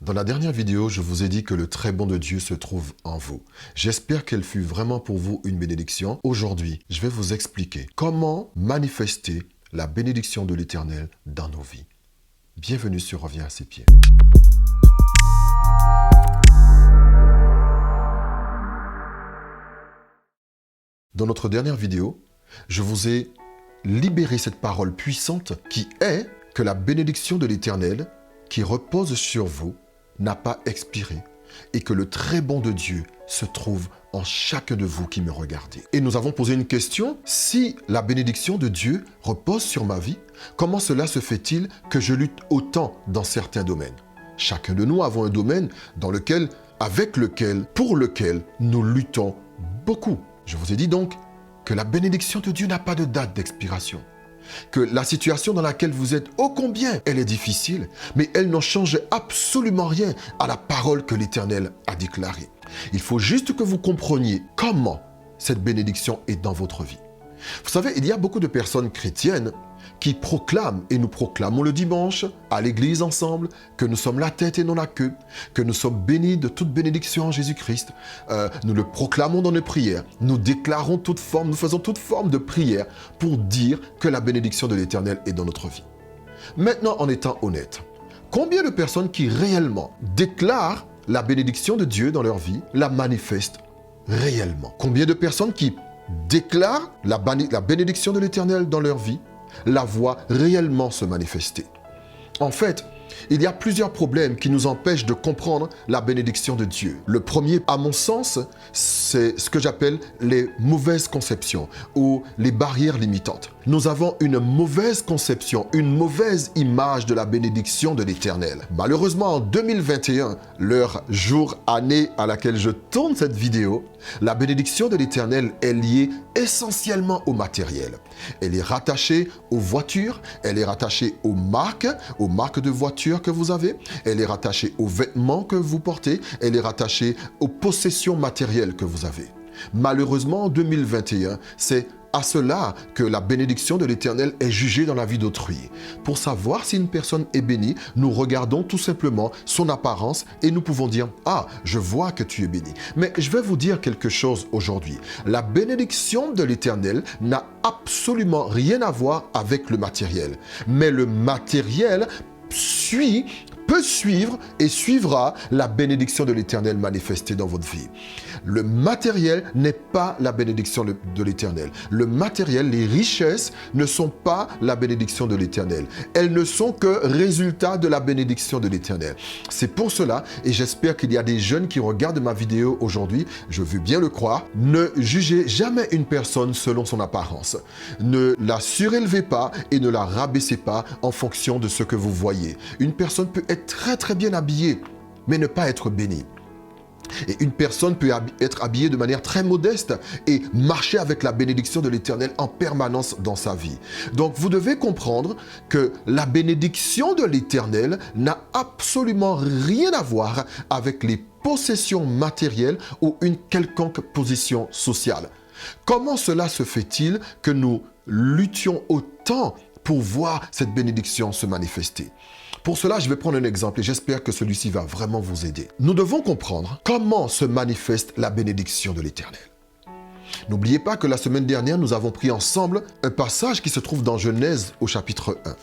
Dans la dernière vidéo, je vous ai dit que le très bon de Dieu se trouve en vous. J'espère qu'elle fut vraiment pour vous une bénédiction. Aujourd'hui, je vais vous expliquer comment manifester la bénédiction de l'Éternel dans nos vies. Bienvenue sur Reviens à ses pieds. Dans notre dernière vidéo, je vous ai libéré cette parole puissante qui est que la bénédiction de l'Éternel qui repose sur vous n'a pas expiré et que le très bon de Dieu se trouve en chacun de vous qui me regardez. Et nous avons posé une question, si la bénédiction de Dieu repose sur ma vie, comment cela se fait-il que je lutte autant dans certains domaines? Chacun de nous avons un domaine dans lequel, pour lequel nous luttons beaucoup. Je vous ai dit donc que la bénédiction de Dieu n'a pas de date d'expiration. Que la situation dans laquelle vous êtes, ô combien elle est difficile, mais elle n'en change absolument rien à la parole que l'Éternel a déclarée. Il faut juste que vous compreniez comment cette bénédiction est dans votre vie. Vous savez, il y a beaucoup de personnes chrétiennes qui proclament, et nous proclamons le dimanche à l'église ensemble, que nous sommes la tête et non la queue, que nous sommes bénis de toute bénédiction en Jésus-Christ. Nous le proclamons dans nos prières. Nous déclarons nous faisons toute forme de prière pour dire que la bénédiction de l'Éternel est dans notre vie. Maintenant, en étant honnête, combien de personnes qui réellement déclarent la bénédiction de Dieu dans leur vie la manifestent réellement? Combien de personnes qui déclarent la bénédiction de l'Éternel dans leur vie la voient réellement se manifester? En fait, il y a plusieurs problèmes qui nous empêchent de comprendre la bénédiction de Dieu. Le premier, à mon sens, c'est ce que j'appelle les mauvaises conceptions ou les barrières limitantes. Nous avons une mauvaise conception, une mauvaise image de la bénédiction de l'Éternel. Malheureusement, en 2021, l'heure, jour, année à laquelle je tourne cette vidéo, la bénédiction de l'Éternel est liée essentiellement au matériel. Elle est rattachée aux voitures, elle est rattachée aux marques de voitures que vous avez, elle est rattachée aux vêtements que vous portez, elle est rattachée aux possessions matérielles que vous avez. Malheureusement, en 2021, c'est à cela que la bénédiction de l'Éternel est jugée dans la vie d'autrui. Pour savoir si une personne est bénie, nous regardons tout simplement son apparence et nous pouvons dire « Ah, je vois que tu es béni ». Mais je vais vous dire quelque chose aujourd'hui. La bénédiction de l'Éternel n'a absolument rien à voir avec le matériel. Mais le matériel peut suivre et suivra la bénédiction de l'Éternel manifestée dans votre vie. Le matériel n'est pas la bénédiction de l'Éternel. Le matériel, les richesses ne sont pas la bénédiction de l'Éternel. Elles ne sont que résultat de la bénédiction de l'Éternel. C'est pour cela, et j'espère qu'il y a des jeunes qui regardent ma vidéo aujourd'hui, je veux bien le croire, ne jugez jamais une personne selon son apparence. Ne la surélevez pas et ne la rabaissez pas en fonction de ce que vous voyez. Une personne peut être très bien habillée, mais ne pas être bénie. Et une personne peut être habillée de manière très modeste et marcher avec la bénédiction de l'Éternel en permanence dans sa vie. Donc vous devez comprendre que la bénédiction de l'Éternel n'a absolument rien à voir avec les possessions matérielles ou une quelconque position sociale. Comment cela se fait-il que nous luttions autant pour voir cette bénédiction se manifester? Pour cela, je vais prendre un exemple et j'espère que celui-ci va vraiment vous aider. Nous devons comprendre comment se manifeste la bénédiction de l'Éternel. N'oubliez pas que la semaine dernière, nous avons pris ensemble un passage qui se trouve dans Genèse au chapitre 1.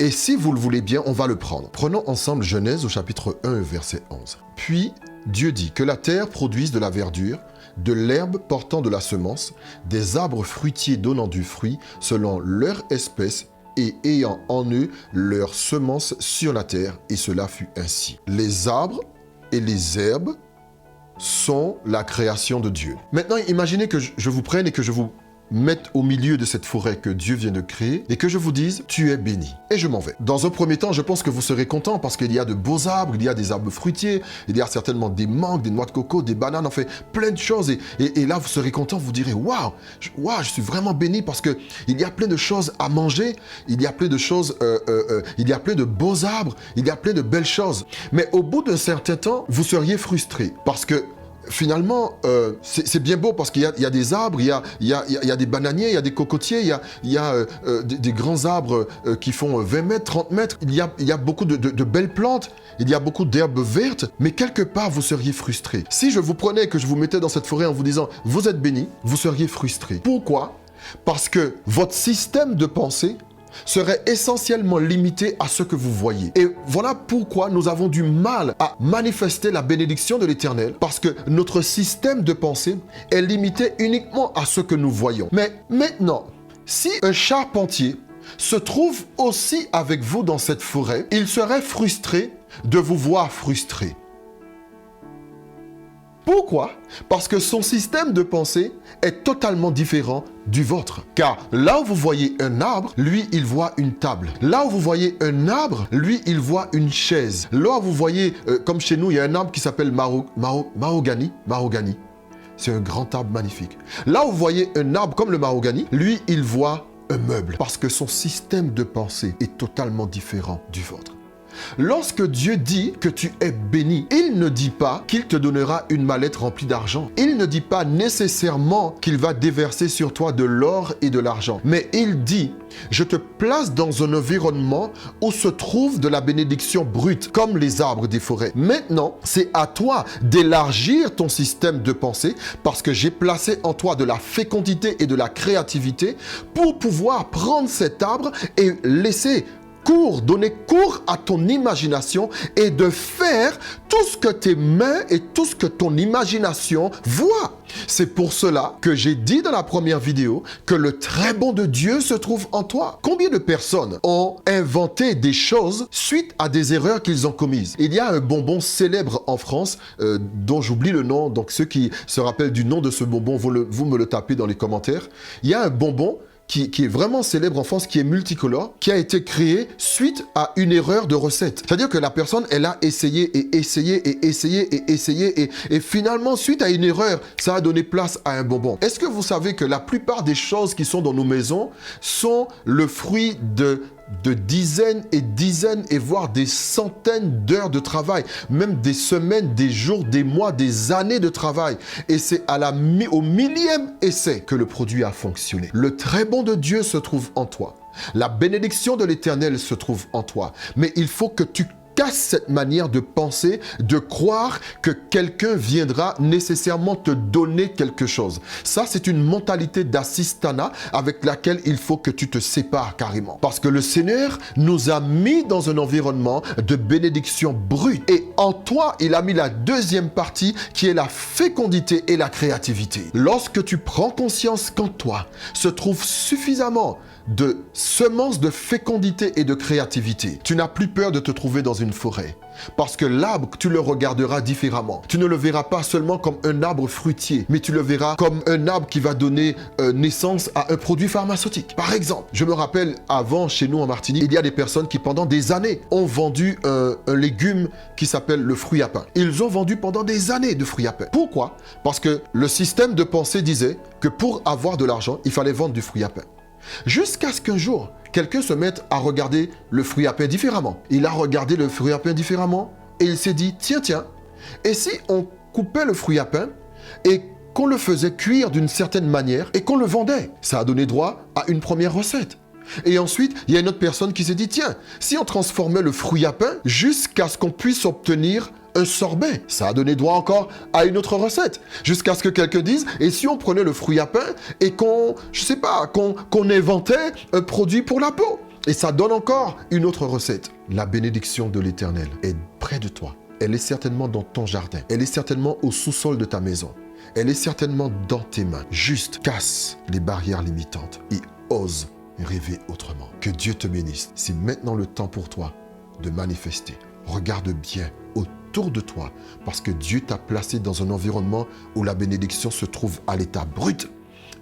Et si vous le voulez bien, on va le prendre. Prenons ensemble Genèse au chapitre 1, verset 11. Puis Dieu dit que la terre produise de la verdure, de l'herbe portant de la semence, des arbres fruitiers donnant du fruit selon leur espèce, et ayant en eux leur semence sur la terre, et cela fut ainsi. Les arbres et les herbes sont la création de Dieu. Maintenant, imaginez que je vous prenne et que je vous mette au milieu de cette forêt que Dieu vient de créer et que je vous dise « tu es béni ». Et je m'en vais. Dans un premier temps, je pense que vous serez content parce qu'il y a de beaux arbres, il y a des arbres fruitiers, il y a certainement des mangues, des noix de coco, des bananes, en fait, plein de choses. Et là, vous serez content, vous direz « waouh, je suis vraiment béni parce qu'il y a plein de choses à manger, il y a plein de choses, il y a plein de beaux arbres, il y a plein de belles choses. » Mais au bout d'un certain temps, vous seriez frustré parce que finalement, c'est bien beau parce qu'il y a des arbres, il y a des bananiers, il y a des cocotiers, il y a des grands arbres qui font 20 mètres, 30 mètres. Il y a beaucoup de belles plantes, il y a beaucoup d'herbes vertes, mais quelque part, vous seriez frustré. Si je vous prenais et que je vous mettais dans cette forêt en vous disant « vous êtes béni », vous seriez frustré. Pourquoi? Parce que votre système de pensée serait essentiellement limité à ce que vous voyez. Et voilà pourquoi nous avons du mal à manifester la bénédiction de l'Éternel, parce que notre système de pensée est limité uniquement à ce que nous voyons. Mais maintenant, si un charpentier se trouve aussi avec vous dans cette forêt, il serait frustré de vous voir frustré. Pourquoi? Parce que son système de pensée est totalement différent du vôtre. Car là où vous voyez un arbre, lui, il voit une table. Là où vous voyez un arbre, lui, il voit une chaise. Là où vous voyez, comme chez nous, il y a un arbre qui s'appelle mahogany. C'est un grand arbre magnifique. Là où vous voyez un arbre comme le mahogany, lui, il voit un meuble. Parce que son système de pensée est totalement différent du vôtre. Lorsque Dieu dit que tu es béni, il ne dit pas qu'il te donnera une mallette remplie d'argent. Il ne dit pas nécessairement qu'il va déverser sur toi de l'or et de l'argent. Mais il dit, je te place dans un environnement où se trouve de la bénédiction brute, comme les arbres des forêts. Maintenant, c'est à toi d'élargir ton système de pensée parce que j'ai placé en toi de la fécondité et de la créativité pour pouvoir prendre cet arbre et donner cours à ton imagination et de faire tout ce que tes mains et tout ce que ton imagination voient. C'est pour cela que j'ai dit dans la première vidéo que le très bon de Dieu se trouve en toi. Combien de personnes ont inventé des choses suite à des erreurs qu'ils ont commises? Il y a un bonbon célèbre en France dont j'oublie le nom, donc ceux qui se rappellent du nom de ce bonbon, vous me le tapez dans les commentaires. Il y a un bonbon qui est vraiment célèbre en France, qui est multicolore, qui a été créé suite à une erreur de recette. C'est-à-dire que la personne, elle a essayé et essayé et essayé et essayé et finalement, suite à une erreur, ça a donné place à un bonbon. Est-ce que vous savez que la plupart des choses qui sont dans nos maisons sont le fruit de dizaines et dizaines et voire des centaines d'heures de travail, même des semaines, des jours, des mois, des années de travail. Et c'est au millième essai que le produit a fonctionné. Le très bon de Dieu se trouve en toi. La bénédiction de l'Éternel se trouve en toi. Mais il faut que tu casses cette manière de penser, de croire que quelqu'un viendra nécessairement te donner quelque chose. Ça, c'est une mentalité d'assistanat avec laquelle il faut que tu te sépares carrément. Parce que le Seigneur nous a mis dans un environnement de bénédiction brute. Et en toi, il a mis la deuxième partie qui est la fécondité et la créativité. Lorsque tu prends conscience qu'en toi se trouve suffisamment de semences de fécondité et de créativité, tu n'as plus peur de te trouver dans une forêt. Parce que l'arbre, tu le regarderas différemment. Tu ne le verras pas seulement comme un arbre fruitier, mais tu le verras comme un arbre qui va donner naissance à un produit pharmaceutique. Par exemple, je me rappelle, avant, chez nous en Martinique, il y a des personnes qui, pendant des années, ont vendu un légume qui s'appelle le fruit à pain. Ils ont vendu pendant des années de fruits à pain. Pourquoi? Parce que le système de pensée disait que pour avoir de l'argent, il fallait vendre du fruit à pain. Jusqu'à ce qu'un jour, quelqu'un se mette à regarder le fruit à pain différemment. Il a regardé le fruit à pain différemment et il s'est dit, tiens, et si on coupait le fruit à pain et qu'on le faisait cuire d'une certaine manière et qu'on le vendait? Ça a donné droit à une première recette. Et ensuite, il y a une autre personne qui s'est dit, tiens, si on transformait le fruit à pain jusqu'à ce qu'on puisse obtenir un sorbet, ça a donné droit encore à une autre recette. Jusqu'à ce que quelqu'un dise, et si on prenait le fruit à pain et qu'on inventait un produit pour la peau? Et ça donne encore une autre recette. La bénédiction de l'Éternel est près de toi. Elle est certainement dans ton jardin. Elle est certainement au sous-sol de ta maison. Elle est certainement dans tes mains. Juste casse les barrières limitantes et ose rêver autrement. Que Dieu te bénisse. C'est maintenant le temps pour toi de manifester. Regarde bien autour de toi parce que Dieu t'a placé dans un environnement où la bénédiction se trouve à l'état brut.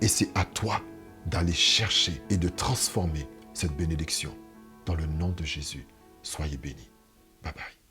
Et c'est à toi d'aller chercher et de transformer cette bénédiction. Dans le nom de Jésus, soyez bénis. Bye bye.